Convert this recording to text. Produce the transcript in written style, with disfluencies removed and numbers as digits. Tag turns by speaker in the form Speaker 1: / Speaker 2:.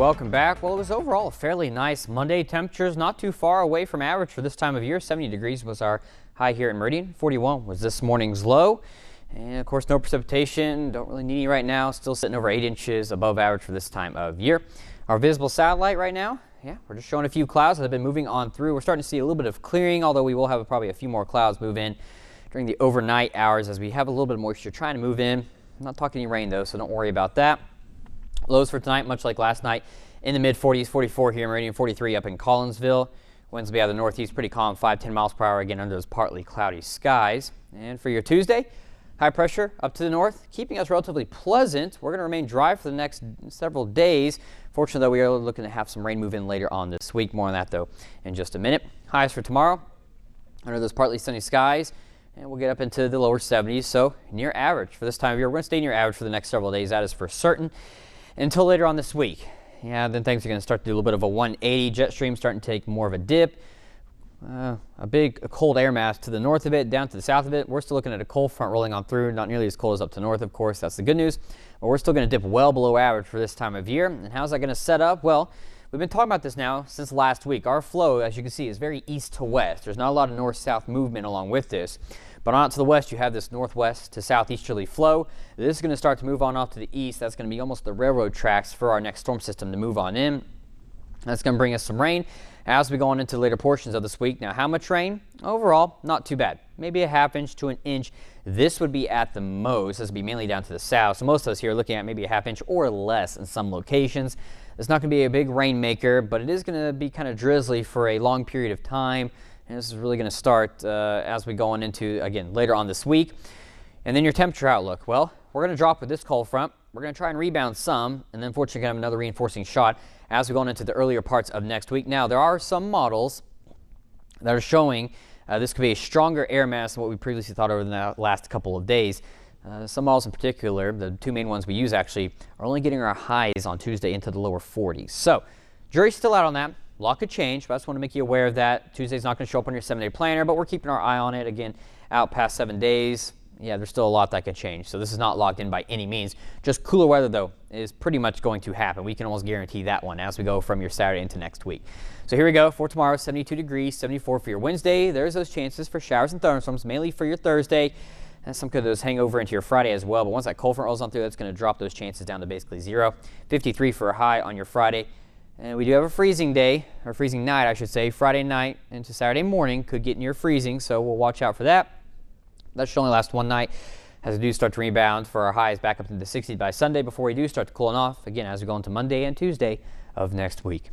Speaker 1: Welcome back. Well, it was overall a fairly nice Monday. Temperatures not too far away from average for this time of year. 70 degrees was our high here in Meridian. 41 was this morning's low. And of course, no precipitation. Don't really need any right now. Still sitting over 8 inches above average for this time of year. Our visible satellite right now, we're just showing a few clouds that have been moving on through. We're starting to see a little bit of clearing, although we will have probably a few more clouds move in during the overnight hours as we have a little bit of moisture trying to move in. I'm not talking any rain though, so don't worry about that. Lows for tonight, much like last night, in the mid-40s, 44 here in Meridian, 43 up in Collinsville. Winds will be out of the northeast, pretty calm, 5-10 miles per hour again under those partly cloudy skies. And for your Tuesday, high pressure up to the north, keeping us relatively pleasant. We're going to remain dry for the next several days. Fortunately, though, we are looking to have some rain move in later on this week. More on that, though, in just a minute. Highs for tomorrow, under those partly sunny skies. And we'll get up into the lower 70s, so near average for this time of year. We're going to stay near average for the next several days. That is for certain. Until later on this week. Then things are going to start to do a little bit of a 180. Jet stream starting to take more of a dip. A cold air mass to the north of it, down to the south of it. We're still looking at a cold front rolling on through. Not nearly as cold as up to north, of course. That's the good news. But we're still going to dip well below average for this time of year. And how's that going to set up? Well, we've been talking about this now since last week. Our flow, as you can see, is very east to west. There's not a lot of north-south movement along with this. But on out to the west, you have this northwest to southeasterly flow. This is going to start to move on off to the east. That's going to be almost the railroad tracks for our next storm system to move on in. That's going to bring us some rain as we go on into later portions of this week. Now, how much rain? Overall, not too bad. Maybe a ½ inch to an inch. This would be at the most. This would be mainly down to the south. So most of us here are looking at maybe a ½ inch or less in some locations. It's not going to be a big rainmaker, but it is going to be kind of drizzly for a long period of time. And this is really going to start as we go on into, again, later on this week. And then your temperature outlook. Well, we're going to drop with this cold front. We're going to try and rebound some, and then fortunately have another reinforcing shot as we go on into the earlier parts of next week. Now, there are some models that are showing this could be a stronger air mass than what we previously thought over the last couple of days. Some models in particular, the two main ones we use actually, are only getting our highs on Tuesday into the lower 40s. So, jury's still out on that. A lot could change, but I just want to make you aware of that. Tuesday's not going to show up on your 7-day planner, but we're keeping our eye on it. Again, out past 7 days. There's still a lot that could change. So this is not locked in by any means. Just cooler weather, though, is pretty much going to happen. We can almost guarantee that one as we go from your Saturday into next week. So here we go for tomorrow, 72 degrees, 74 for your Wednesday. There's those chances for showers and thunderstorms, mainly for your Thursday. And some of those hang over into your Friday as well. But once that cold front rolls on through, that's going to drop those chances down to basically 0. 53 for a high on your Friday. And we do have a freezing day, or freezing night, I should say. Friday night into Saturday morning could get near freezing, so we'll watch out for that. That should only last one night as we do start to rebound for our highs back up into the 60s by Sunday before we do start to cooling off again as we go into Monday and Tuesday of next week.